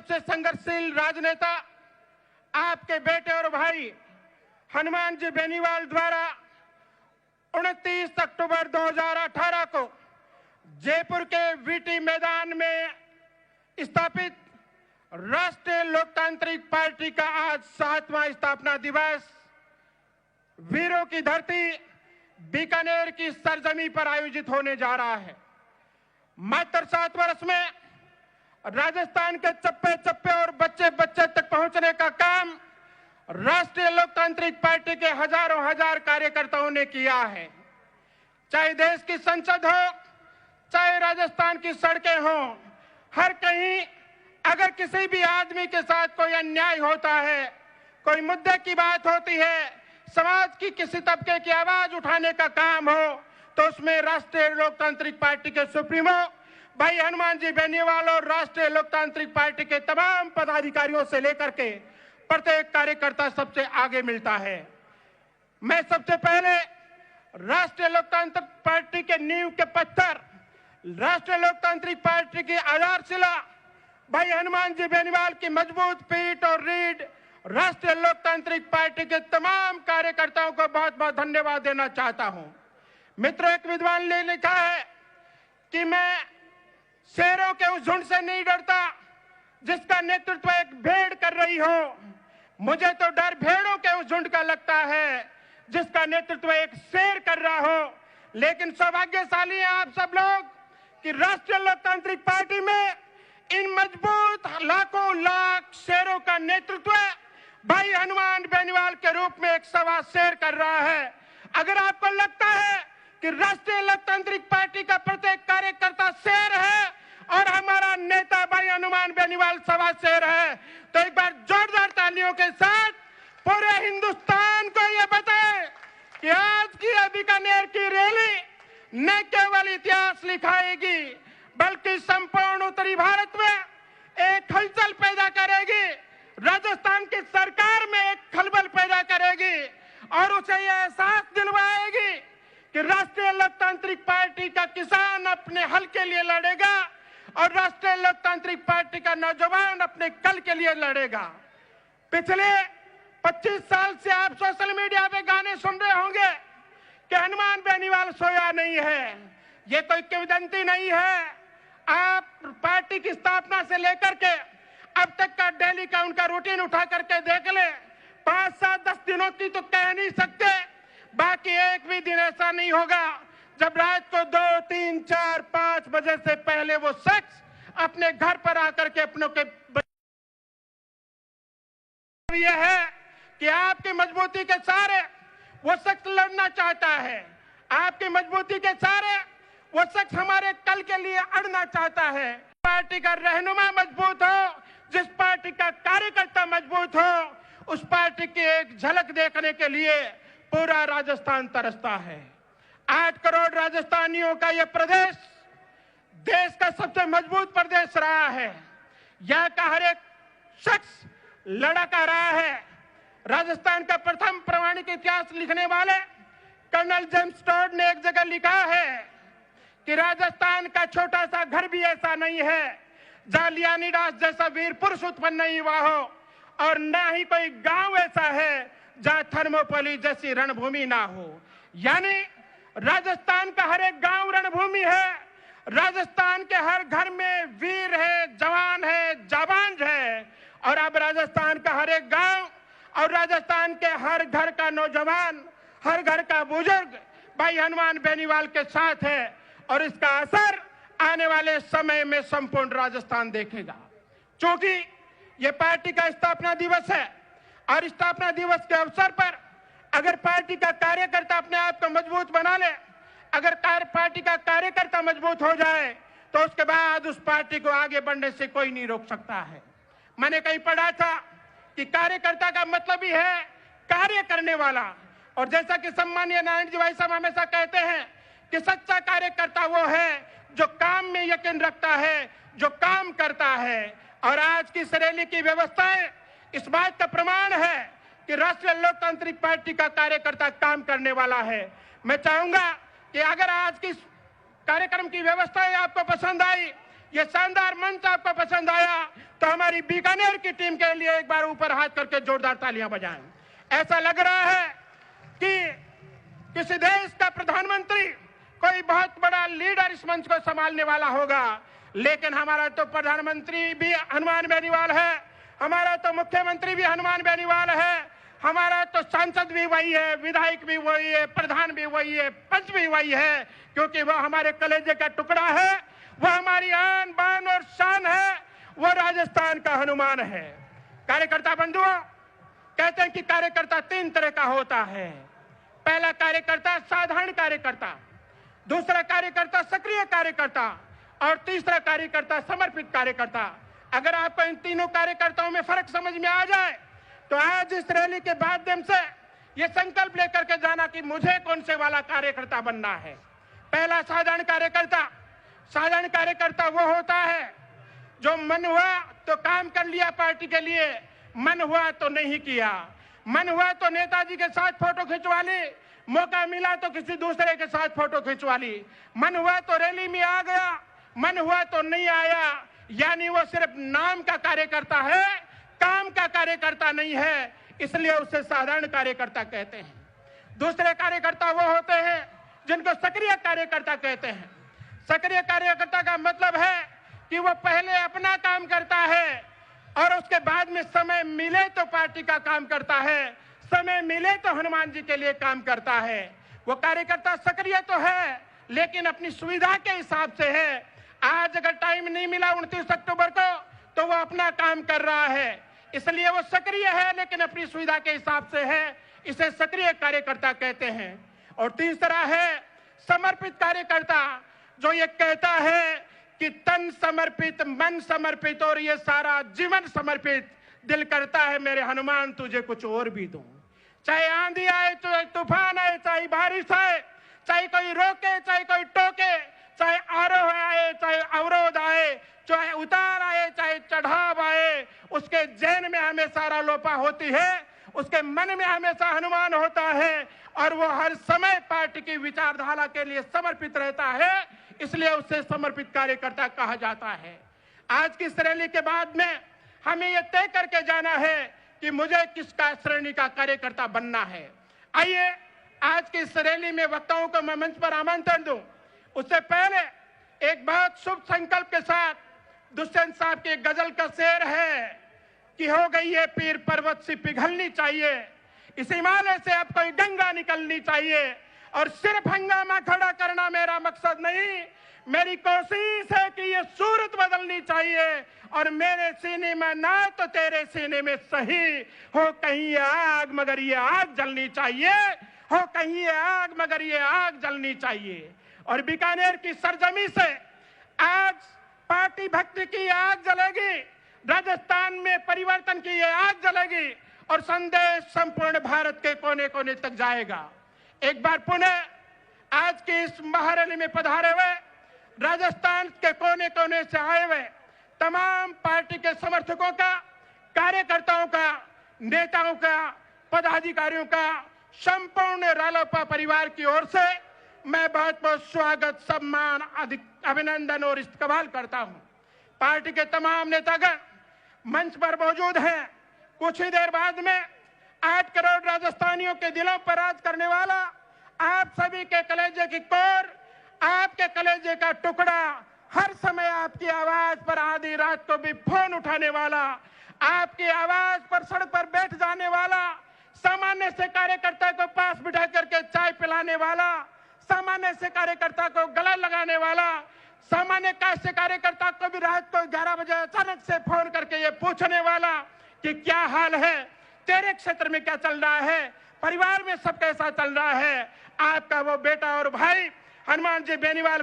सबसे संघर्षशील राजनेता आपके बेटे और भाई हनुमान जी बेनीवाल द्वारा 29 अक्टूबर 2018 को जयपुर के वीटी मैदान में स्थापित राष्ट्रीय लोकतांत्रिक पार्टी का आज 7वां स्थापना दिवस वीरों की धरती बीकानेर की सरजमी पर आयोजित होने जा रहा है। मात्र 7 वर्ष में राजस्थान के चप्पे चप्पे और बच्चे बच्चे तक पहुंचने का काम राष्ट्रीय लोकतांत्रिक पार्टी के हजारों हजार कार्यकर्ताओं ने किया है। चाहे देश की संसद हो, चाहे राजस्थान की सड़कें हों, हर कहीं अगर किसी भी आदमी के साथ कोई अन्याय होता है, कोई मुद्दे की बात होती है, समाज की किसी तबके की आवाज उठाने का काम हो, तो उसमें राष्ट्रीय लोकतांत्रिक पार्टी के सुप्रीमो भाई हनुमान जी बेनीवाल और राष्ट्रीय लोकतांत्रिक पार्टी के तमाम पदाधिकारियों से लेकर के प्रत्येक कार्यकर्ता सबसे आगे मिलता है। मैं सबसे पहले राष्ट्रीय लोकतांत्रिक पार्टी के नींव के पत्थर, राष्ट्रीय लोकतांत्रिक पार्टी की आधारशिला भाई हनुमान जी बेनीवाल की मजबूत पीठ और रीढ़ राष्ट्रीय लोकतांत्रिक पार्टी के तमाम कार्यकर्ताओं को बहुत बहुत धन्यवाद देना चाहता हूं। मित्रों, एक विद्वान ने लिखा है कि मैं शेरों के उस झुंड से नहीं डरता जिसका नेतृत्व एक भेड़ कर रही हो, मुझे तो डर भेड़ों के उस झुंड का लगता है जिसका नेतृत्व एक शेर कर रहा हो। लेकिन सौभाग्यशाली हैं आप सब लोग कि राष्ट्रीय लोकतांत्रिक पार्टी में इन मजबूत लाखों लाख शेरों का नेतृत्व भाई हनुमान बेनीवाल के रूप में एक सवा शेर कर रहा है। अगर आपको लगता है कि राष्ट्रीय लोकतांत्रिक पार्टी का प्रत्येक कार्यकर्ता शेर है और हमारा नेता भाई हनुमान बेनीवाल सवा शेर है, तो एक बार जोरदार तालियों के साथ पूरे हिंदुस्तान को यह बताएं कि आज की बीकानेर की रैली न केवल इतिहास लिखाएगी बल्कि संपूर्ण उत्तरी भारत में एक हलचल पैदा करेगी, राजस्थान की सरकार में एक खलबल पैदा करेगी और उसे यह एहसास दिलवाएगी कि राष्ट्रीय लोकतांत्रिक पार्टी का किसान अपने हल के लिए लड़ेगा और राष्ट्रीय लोकतांत्रिक पार्टी का नौजवान अपने कल के लिए लड़ेगा। पिछले 25 साल से आप सोशल मीडिया पे गाने सुन रहे होंगे कि हनुमान बेनीवाल सोया नहीं है। ये कोई किंवदंती नहीं है। आप पार्टी की स्थापना से लेकर के अब तक का डेली का उनका रूटीन उठा करके देख ले, 5, 7, 10 दिनों की तो कह नहीं सकते, बाकी एक भी दिन ऐसा नहीं होगा जब रात को 2, 3, 4, 5 बजे से पहले वो शख्स अपने घर पर आकर के अपनों के यह है कि आपकी मजबूती के सारे वो शख्स लड़ना चाहता है, आपकी मजबूती के सारे वो शख्स हमारे कल के लिए अड़ना चाहता है। पार्टी का रहनुमा मजबूत हो, जिस पार्टी का कार्यकर्ता मजबूत हो, उस पार्टी की एक झलक देखने के लिए पूरा राजस्थान तरसता है। 8 करोड़ राजस्थानियों का यह प्रदेश देश का सबसे मजबूत प्रदेश रहा है। यहाँ का हर एक शख्स लड़का रहा है। राजस्थान का प्रथम प्रामाणिक इतिहास लिखने वाले कर्नल जेम्स टॉड ने एक जगह लिखा है कि राजस्थान का छोटा सा घर भी ऐसा नहीं है जहां लियानीदास जैसा वीर पुरुष उत्पन्न नहीं हुआ हो, और न ही कोई गांव ऐसा है जहां थर्मोपली जैसी रणभूमि ना हो। यानी राजस्थान का हर एक गांव रणभूमि है। राजस्थान के हर घर में वीर है, जवान है, जाबांज है, और अब राजस्थान का हर एक गांव और राजस्थान के हर घर का नौजवान, हर घर का बुजुर्ग भाई हनुमान बेनीवाल के साथ है, और इसका असर आने वाले समय में संपूर्ण राजस्थान देखेगा। क्योंकि ये पार्टी का स्थापना दिवस है और स्थापना दिवस के अवसर पर अगर पार्टी का कार्यकर्ता अपने आप को मजबूत बना ले, अगर पार्टी का कार्यकर्ता मजबूत हो जाए, तो उसके बाद उस पार्टी को आगे बढ़ने से कोई नहीं रोक सकता है। मैंने कहीं पढ़ा था कि कार्यकर्ता का मतलब ही है कार्य करने वाला, और जैसा कि सम्मानीय नारायण जी भाई साहब हमेशा कहते हैं कि सच्चा कार्यकर्ता वो है जो काम में यकीन रखता है, जो काम करता है। और आज की इस रैली की व्यवस्थाएं इस बात का प्रमाण है कि राष्ट्रीय लोकतांत्रिक पार्टी का कार्यकर्ता काम करने वाला है। मैं चाहूंगा कि अगर आज की कार्यक्रम की व्यवस्थाएं आपको पसंद आई, ये शानदार मंच आपको पसंद आया, तो तो हमारी बीकानेर की टीम के लिए एक बार ऊपर हाथ करके जोरदार तालियां बजाएं। ऐसा लग रहा है कि किसी देश का प्रधानमंत्री कोई बहुत बड़ा लीडर इस मंच को संभालने वाला होगा, लेकिन हमारा तो प्रधानमंत्री भी हनुमान बेनीवाल है, हमारा तो मुख्यमंत्री भी हनुमान बेनीवाल है, हमारा तो सांसद भी वही है, विधायक भी वही है, प्रधान भी वही है, पंच भी वही है, क्योंकि वह हमारे कलेजे का टुकड़ा है, वह हमारी आन बान और शान है, वह राजस्थान का हनुमान है। कार्यकर्ता बंधुओं, कहते हैं कि कार्यकर्ता 3 तरह का होता है। पहला कार्यकर्ता साधारण कार्यकर्ता, दूसरा कार्यकर्ता सक्रिय कार्यकर्ता और तीसरा कार्यकर्ता समर्पित कार्यकर्ता। अगर आपको इन तीनों कार्यकर्ताओं में फर्क समझ में आ जाए तो आज इस रैली के माध्यम से ये संकल्प लेकर के जाना कि मुझे कौन से वाला कार्यकर्ता बनना है। पहला साधारण कार्यकर्ता। साधारण कार्यकर्ता वो होता है जो मन हुआ तो काम कर लिया पार्टी के लिए, मन हुआ तो नहीं किया, मन हुआ तो नेताजी के साथ फोटो खिंचवा ली, मौका मिला तो किसी दूसरे के साथ फोटो खिंचवा ली, मन हुआ तो रैली में आ गया, मन हुआ तो नहीं आया, यानी वो सिर्फ नाम का कार्यकर्ता है, काम का कार्यकर्ता नहीं है, इसलिए उसे साधारण कार्यकर्ता कहते हैं। दूसरे कार्यकर्ता वो होते हैं जिनको सक्रिय कार्यकर्ता कहते हैं। सक्रिय कार्यकर्ता का मतलब है कि वो पहले अपना काम करता है और उसके बाद में समय मिले तो पार्टी का काम करता है, समय मिले तो हनुमान जी के लिए काम करता है। वो कार्यकर्ता सक्रिय तो है लेकिन अपनी सुविधा के हिसाब से है। आज अगर टाइम नहीं मिला 29 अक्टूबर को तो वो अपना काम कर रहा है, इसलिए वो सक्रिय है लेकिन अपनी सुविधा के हिसाब से है, इसे सक्रिय कार्यकर्ता कहते हैं। और तीसरा है समर्पित कार्यकर्ता, जो ये कहता है कि तन समर्पित, मन समर्पित और ये सारा जीवन समर्पित, दिल करता है मेरे हनुमान तुझे कुछ और भी दूं। चाहे आंधी आए, चाहे तूफान आए, चाहे बारिश आए, चाहे कोई रोके, चाहे कोई टोके, चाहे आरोह आए, चाहे अवरोध आए, चाहे उतार आए, चाहे चढ़ाव आए, उसके जहन में हमेशा लोपा होती है, उसके मन में हमेशा हनुमान होता है और वो हर समय पार्टी की विचारधारा के लिए समर्पित रहता है, इसलिए उसे समर्पित कार्यकर्ता कहा जाता है। आज की इस रैली के बाद में हमें यह तय करके जाना है कि मुझे किस श्रेणी का कार्यकर्ता बनना है। आइए आज की इस रैली में वक्ताओं को मैं मंच पर आमंत्रण दूं। उससे पहले एक बहुत शुभ संकल्प के साथ दुष्यंत साहब की गजल का शेर है कि हो गई है पीर पर्वत से पिघलनी चाहिए, इस हिमालय से अब कोई गंगा निकलनी चाहिए, और सिर्फ हंगामा खड़ा करना मेरा मकसद नहीं, मेरी कोशिश है कि ये सूरत बदलनी चाहिए और मेरे सीने में ना तो तेरे सीने में सही हो कहीं ये आग मगर ये आग जलनी चाहिए, हो कहीं ये आग मगर ये आग जलनी चाहिए। और बीकानेर की सरजमी से आज पार्टी भक्ति की आग जलेगी, राजस्थान में परिवर्तन की ये आग जलेगी और संदेश संपूर्ण भारत के कोने कोने तक जाएगा। एक बार पुनः आज की इस महारैली में पधारे हुए राजस्थान के कोने कोने से आए हुए तमाम पार्टी के समर्थकों का, कार्यकर्ताओं का, नेताओं का, पदाधिकारियों का, संपूर्ण रालोपा परिवार की ओर से मैं बहुत बहुत स्वागत, सम्मान, अभिनंदन और इस्तकबाल करता हूं। पार्टी के तमाम नेतागण मंच पर मौजूद हैं। कुछ ही देर बाद में 8 करोड़ राजस्थानियों के दिलों पर राज करने वाला, आप सभी के कलेजे की कोर, आपके कलेजे का टुकड़ा, हर समय आपकी आवाज पर आधी रात को भी फोन उठाने वाला, आपकी आवाज पर सड़क पर बैठ जाने वाला, सामान्य से कार्यकर्ता को पास बिठा करके चाय पिलाने वाला, सामान्य से कार्यकर्ता को गला लगाने वाला, सामान्य से कार्यकर्ता को भी रात को 11 बजे अचानक से फोन करके ये पूछने वाला कि क्या हाल है, तेरे क्षेत्र में क्या चल रहा है, परिवार में सब कैसा चल रहा है, आपका वो बेटा और भाई हनुमान जी बेनीवाल